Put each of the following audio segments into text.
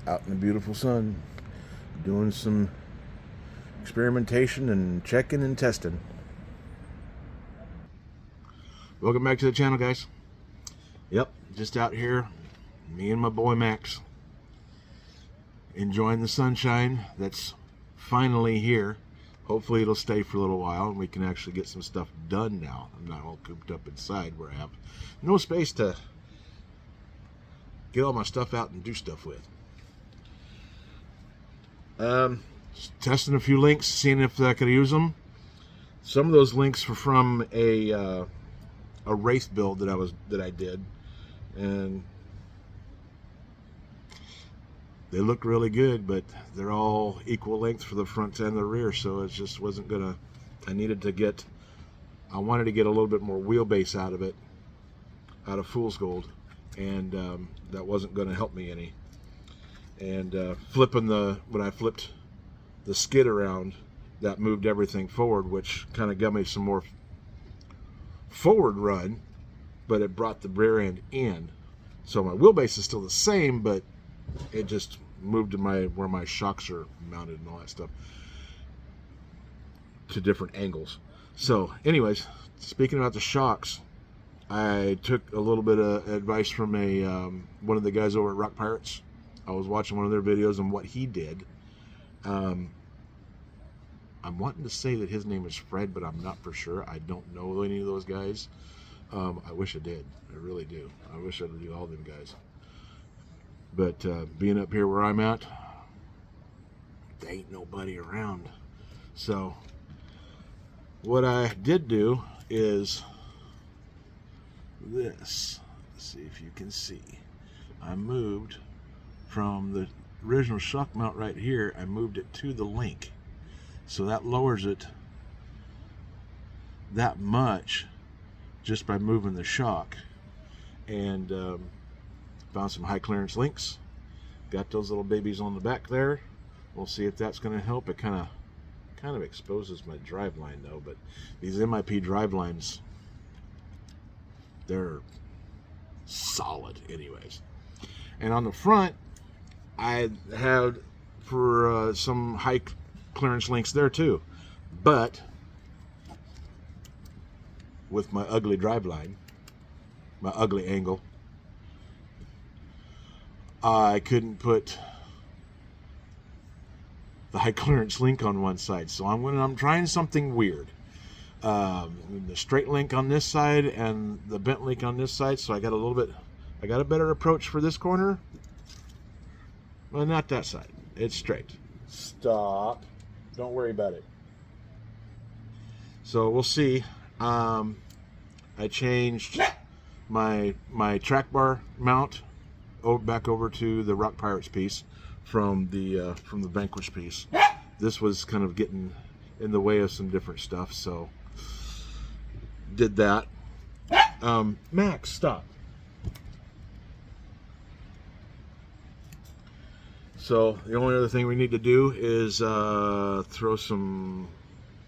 out in the beautiful sun, doing some experimentation and checking and testing. Welcome back to the channel, guys. Yep, just out here, me and my boy Max, enjoying the sunshine that's finally here. Hopefully it'll stay for a little while and we can actually get some stuff done now. I'm not all cooped up inside where I have no space to get all my stuff out and do stuff with. Just testing a few links, seeing if I could use them. Some of those links were from a race build that I did, and they look really good, but they're all equal length for the front and the rear, so it just wasn't gonna. I wanted to get a little bit more wheelbase out of it, out of Fool's Gold, and that wasn't going to help me any. And when I flipped the skid around, that moved everything forward, which kind of got me some more forward run, but it brought the rear end in. So my wheelbase is still the same, but it just moved to where my shocks are mounted and all that stuff to different angles. So anyways, speaking about the shocks, I took a little bit of advice from one of the guys over at Rock Pirates. I was watching one of their videos and what he did. I'm wanting to say that his name is Fred, but I'm not for sure. I don't know any of those guys. I wish I did. I really do. I wish I knew all them guys. But being up here where I'm at, there ain't nobody around. So what I did do is this. Let's see if you can see. I moved from the original shock mount right here, I moved it to the link. So that lowers it that much just by moving the shock. And found some high clearance links. Got those little babies on the back there. We'll see if that's going to help. It kind of exposes my drive line though, but these MIP drive lines, they're solid anyways. And on the front, I had for some high clearance links there too, but with my ugly drive line, my ugly angle, I couldn't put the high clearance link on one side, so I'm trying something weird. The straight link on this side and the bent link on this side, so I got a better approach for this corner. Well, not that side. It's straight. Stop. Don't worry about it. So we'll see. I changed my track bar mount back over to the Rock Pirates piece from the Vanquish piece. This was kind of getting in the way of some different stuff, so did that. Max, stop. So the only other thing we need to do is throw some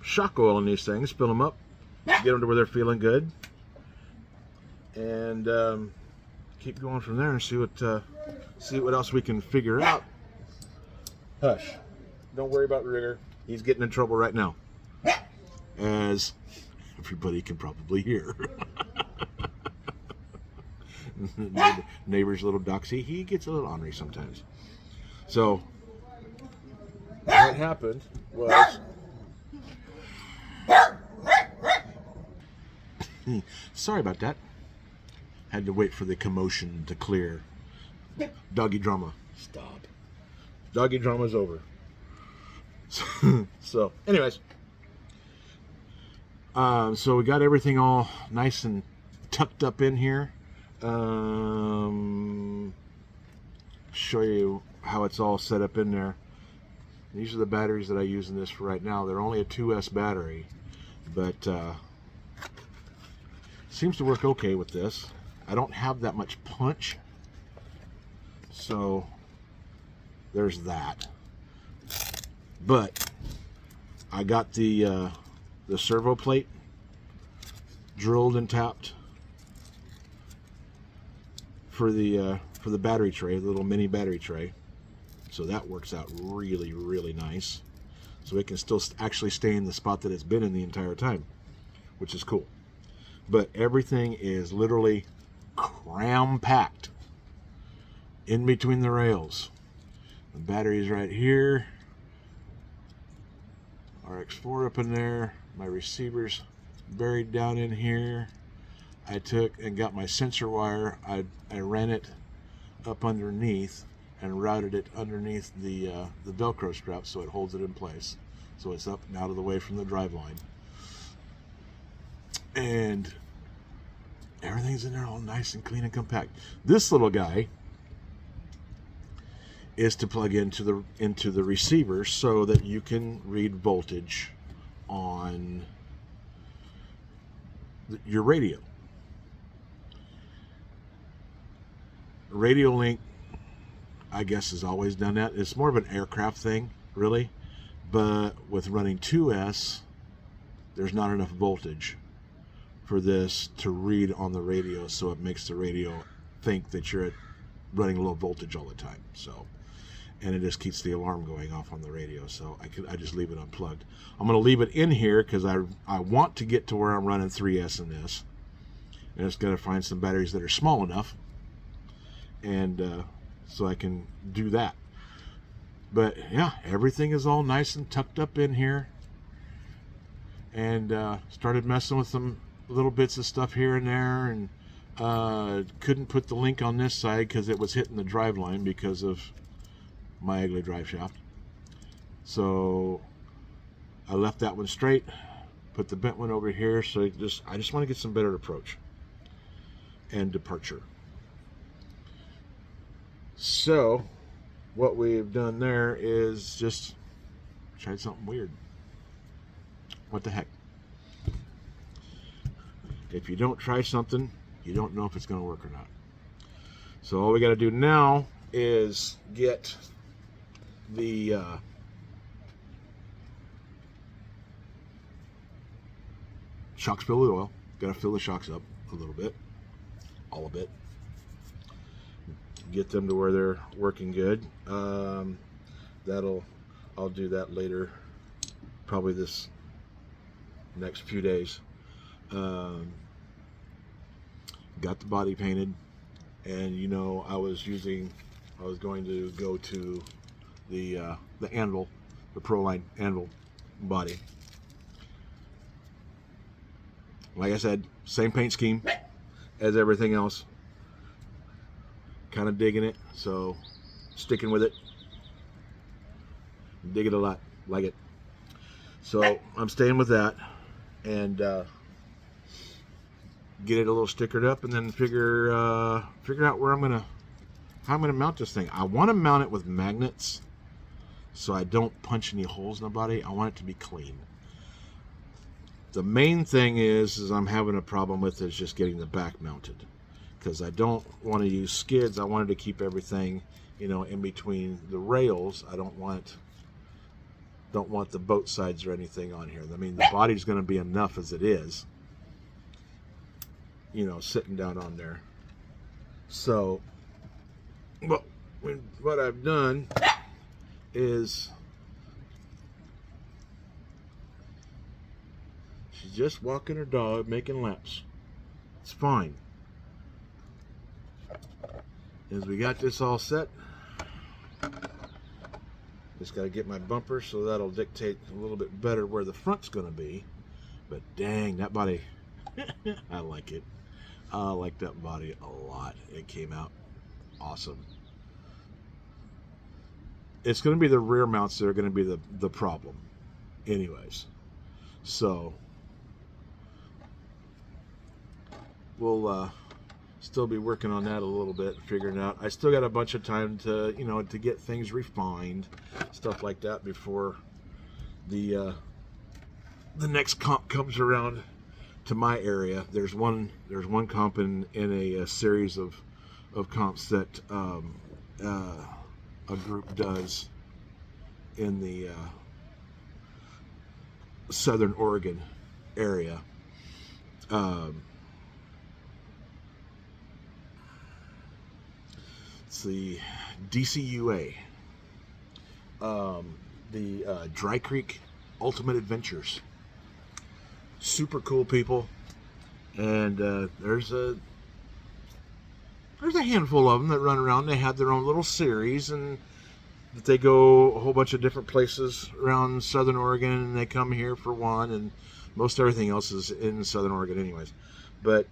shock oil in these things, fill them up, get them to where they're feeling good, and keep going from there and see what else we can figure out. Hush! Don't worry about Rigger. He's getting in trouble right now, as everybody can probably hear. Neighbor's little doxy, he gets a little ornery sometimes. So what happened was, sorry about that. Had to wait for the commotion to clear. Doggy drama. Stop. Doggy drama's over. So anyways, so we got everything all nice and tucked up in here. Show you how it's all set up in there. These are the batteries that I use in this for right now. They're only a 2S battery, but seems to work okay with this. I don't have that much punch, so there's that. But I got the servo plate drilled and tapped for the battery tray, the little mini battery tray. So that works out really, really nice. So it can still actually stay in the spot that it's been in the entire time, which is cool. But everything is literally cram-packed in between the rails. The battery's right here. RX4 up in there. My receiver's buried down in here. I took and got my sensor wire. I ran it up underneath and routed it underneath the Velcro strap so it holds it in place. So it's up and out of the way from the drive line. And everything's in there all nice and clean and compact. This little guy is to plug into the receiver so that you can read voltage on your radio. Radio Link, I guess, has always done that. It's more of an aircraft thing, really. But with running 2S, there's not enough voltage for this to read on the radio, so it makes the radio think that you're running low voltage all the time. So, and it just keeps the alarm going off on the radio. So I just leave it unplugged. I'm going to leave it in here because I want to get to where I'm running 3S in this. And it's got to find some batteries that are small enough, and so I can do that. But yeah, everything is all nice and tucked up in here. And started messing with some little bits of stuff here and there, and couldn't put the link on this side because it was hitting the drive line because of my ugly drive shaft. So I left that one straight, put the bent one over here. So I just want to get some better approach and departure. So what we've done there is just tried something weird. What the heck? If you don't try something, you don't know if it's going to work or not. So all we got to do now is get the shocks filled with oil. Got to fill the shocks up a little bit, all of it. Get them to where they're working good. I'll do that later, probably this next few days. Got the body painted, and I was going to go to the anvil, the Proline anvil body. Like I said, same paint scheme as everything else. Kind of digging it, so sticking with it. Dig it a lot, like it. So I'm staying with that, and get it a little stickered up, and then figure out how I'm gonna mount this thing. I want to mount it with magnets, so I don't punch any holes in the body. I want it to be clean. The main thing is I'm having a problem with is just getting the back mounted, because I don't want to use skids. I wanted to keep everything, in between the rails. I don't want the boat sides or anything on here. I mean, the body's going to be enough as it is, sitting down on there. So, what I've done is she's just walking her dog, making laps. It's fine. As we got this all set, just got to get my bumper, so that'll dictate a little bit better where the front's going to be. But dang, that body, I like it. I like that body a lot. It came out awesome. It's going to be the rear mounts that are going to be the problem anyways. So we'll still be working on that a little bit, figuring out. I still got a bunch of time to to get things refined, stuff like that, before the next comp comes around to my area. There's one comp in a series of comps that a group does in the Southern Oregon area. It's the DCUA, The Dry Creek Ultimate Adventures. Super cool people, and there's a handful of them that run around. They have their own little series, and they go a whole bunch of different places around Southern Oregon, and they come here for one, and most everything else is in Southern Oregon anyways. But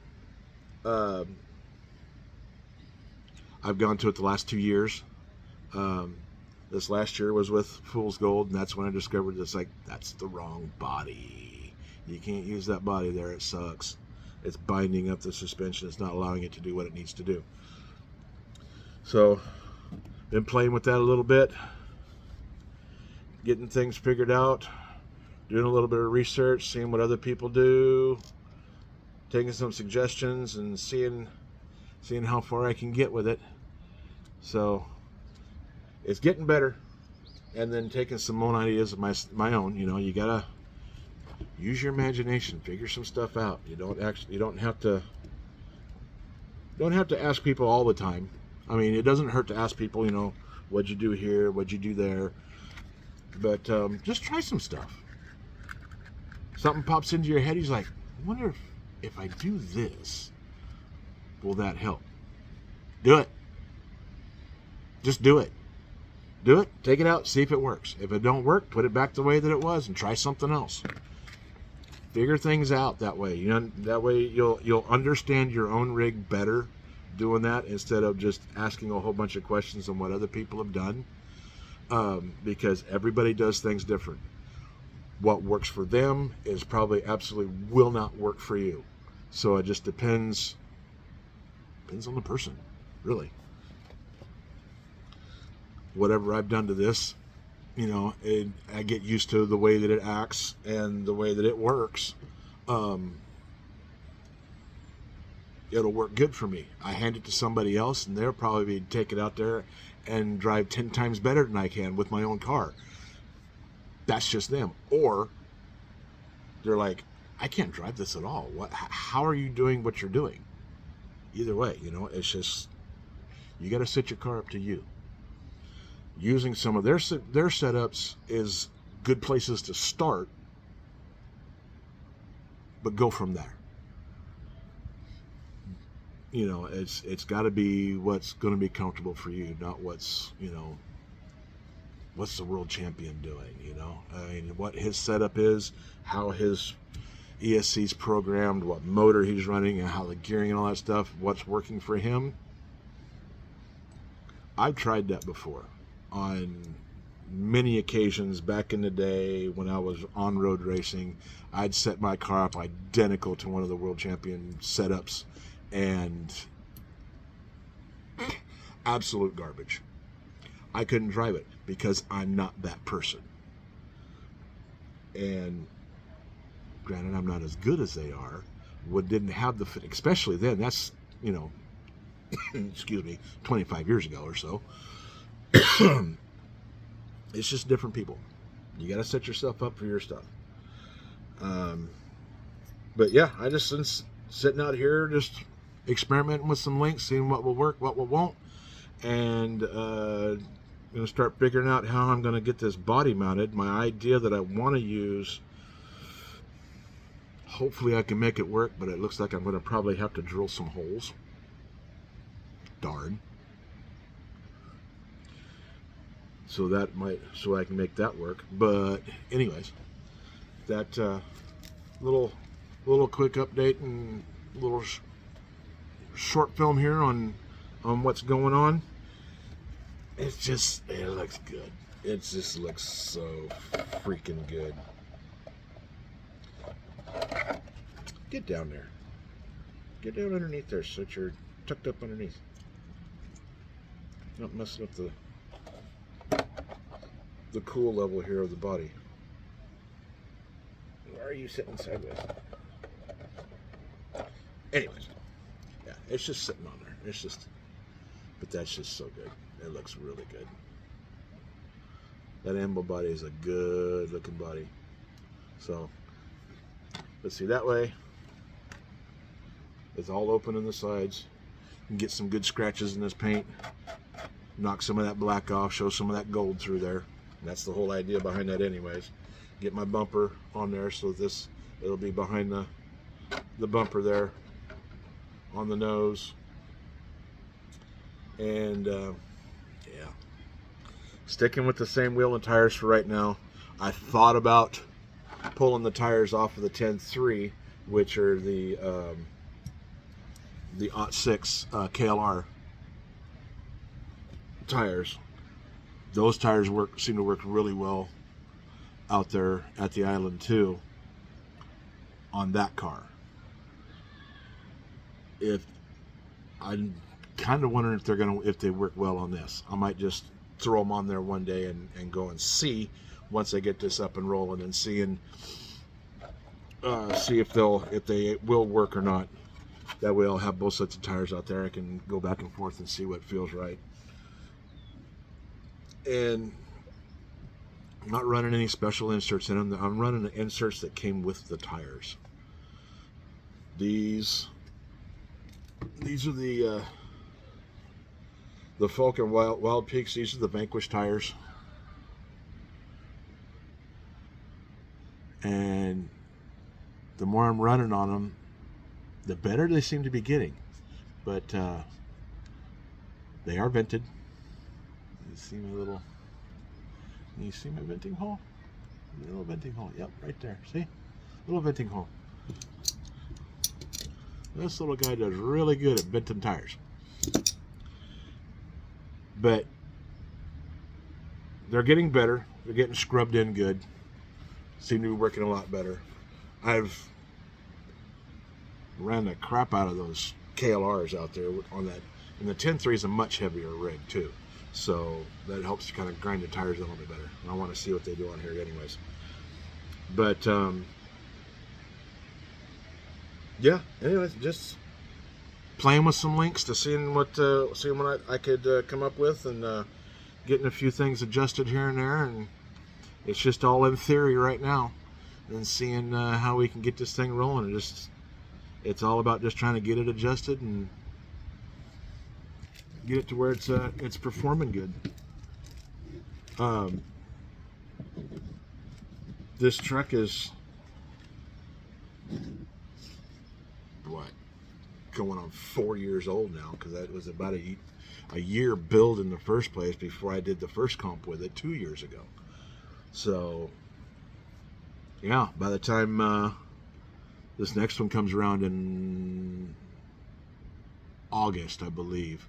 I've gone to it the last 2 years. This last year was with Fool's Gold, and that's when I discovered it's like, that's the wrong body. You can't use that body there. It sucks. It's binding up the suspension. It's not allowing it to do what it needs to do. So, been playing with that a little bit, getting things figured out, doing a little bit of research, seeing what other people do, taking some suggestions, and seeing how far I can get with it. So, it's getting better, and then taking some own ideas of my own. You know, you gotta use your imagination, figure some stuff out. You don't have to ask people all the time. I mean, it doesn't hurt to ask people, you know, what'd you do here, what'd you do there, but just try some stuff. Something pops into your head, he's like, I wonder if I do this, will that help? Do it. Just do it. Do it, take it out, see if it works. If it don't work, put it back the way that it was and try something else. Figure things out that way. You know, that way you'll understand your own rig better doing that, instead of just asking a whole bunch of questions on what other people have done. Because everybody does things different. What works for them is probably absolutely will not work for you. So it just depends on the person, really. Whatever I've done to this, you know, I get used to the way that it acts and the way that it works. It'll work good for me. I hand it to somebody else, and they'll probably take it out there and drive 10 times better than I can with my own car. That's just them. Or they're like, I can't drive this at all. How are you doing what you're doing? Either way, you know, it's just, you got to set your car up to you. Using some of their setups is good places to start, but go from there. You know, it's got to be what's going to be comfortable for you, not what's, you know, what's the world champion doing, you know? I mean, what his setup is, how his ESC's programmed, what motor he's running, and how the gearing and all that stuff, what's working for him. I've tried that before on many occasions back in the day when I was on-road racing. I'd set my car up identical to one of the world champion setups, and absolute garbage. I couldn't drive it because I'm not that person. And granted, I'm not as good as they are. Didn't have the fit, especially then. That's, you know, excuse me, 25 years ago or so. It's just different people. You got to set yourself up for your stuff. But yeah, I just been sitting out here just experimenting with some links, seeing what will work, what won't, and going to start figuring out how I'm going to get this body mounted. My idea that I want to use, hopefully I can make it work, but it looks like I'm going to probably have to drill some holes. Darn. So I can make that work. But anyways, that little quick update and little short film here on what's going on. It looks good. It just looks so freaking good. Get down there. Get down underneath there so that you're tucked up underneath. Not messing up the cool level here of the body. Why are you sitting sideways? Anyways, yeah, it's just sitting on there. But that's just so good. It looks really good. That ambo body is a good looking body. So, let's see, that way it's all open in the sides. You can get some good scratches in this paint. Knock some of that black off, show some of that gold through there. And that's the whole idea behind that anyways. Get my bumper on there so it'll be behind the bumper there on the nose. And yeah, sticking with the same wheel and tires for right now. I thought about pulling the tires off of the 10.3, which are the 06 KLR tires. Those tires seem to work really well out there at the island too on that car. I'm kind of wondering if they work well on this. I might just throw them on there one day and go and see once I get this up and rolling, and see if they will work or not. That way I'll have both sets of tires out there. I can go back and forth and see what feels right. And I'm not running any special inserts in them. I'm running the inserts that came with the tires. These are the Falcon Wild Peaks. These are the Vanquish tires. And the more I'm running on them, the better they seem to be getting. But they are vented. You see my little... Can you see my venting hole? A little venting hole. Yep, right there. See? Little venting hole. This little guy does really good at venting tires. But they're getting better. They're getting scrubbed in good. Seem to be working a lot better. I've ran the crap out of those KLRs out there on that. And the 10.3 is a much heavier rig too. So that helps to kind of grind the tires a little bit better. And I want to see what they do on here anyways. But yeah, anyways, just playing with some links to seeing what I could come up with, and getting a few things adjusted here and there. And it's just all in theory right now, and seeing how we can get this thing rolling. It's all about just trying to get it adjusted and get it to where it's performing good. This truck is going on 4 years old now, because that was about a year build in the first place before I did the first comp with it 2 years ago. So yeah, by the time this next one comes around in August, I believe,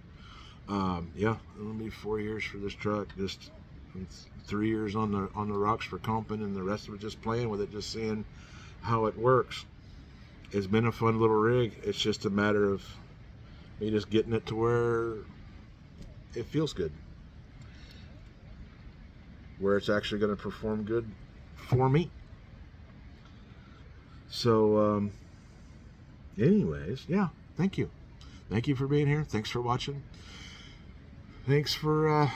yeah, it'll be 4 years for this truck. Just 3 years on the rocks for comping, and the rest of it just playing with it, just seeing how it works. It's been a fun little rig. It's just a matter of me just getting it to where it feels good, where it's actually going to perform good for me. So anyways, yeah, thank you for being here. Thanks for watching. Thanks for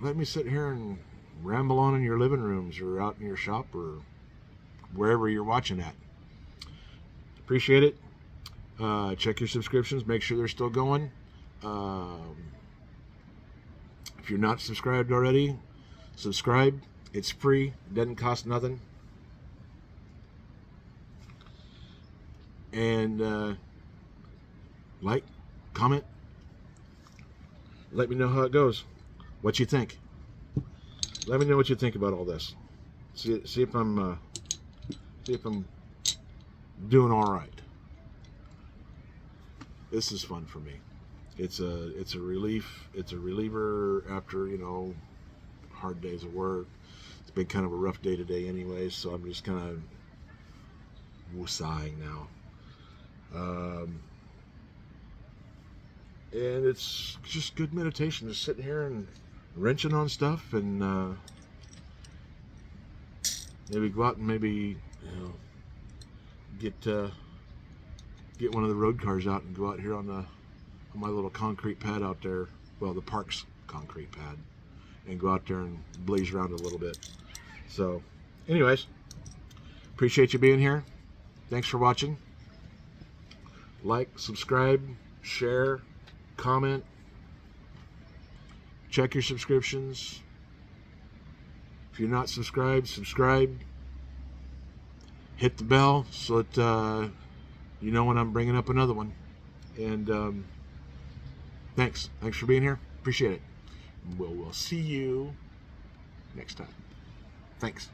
letting me sit here and ramble on in your living rooms or out in your shop or wherever you're watching at. Appreciate it. Check your subscriptions, make sure they're still going. If you're not subscribed already, subscribe. It's free, it doesn't cost nothing. And like, comment, let me know how it goes, what you think. Let me know what you think about all this. See if I'm doing all right. This is fun for me. It's a relief. It's a reliever after, hard days of work. It's been kind of a rough day today anyways, so I'm just kind of woosahing now. And it's just good meditation, just sitting here and wrenching on stuff, and maybe go out and get one of the road cars out and go out here on my little concrete pad out there, well, the park's concrete pad, and go out there and blaze around a little bit. So anyways, appreciate you being here. Thanks for watching. Like, subscribe, share, comment, check your subscriptions, If you're not subscribed, subscribe. Hit the bell so that you know when I'm bringing up another one. And thanks for being here. Appreciate it. We'll see you next time. Thanks.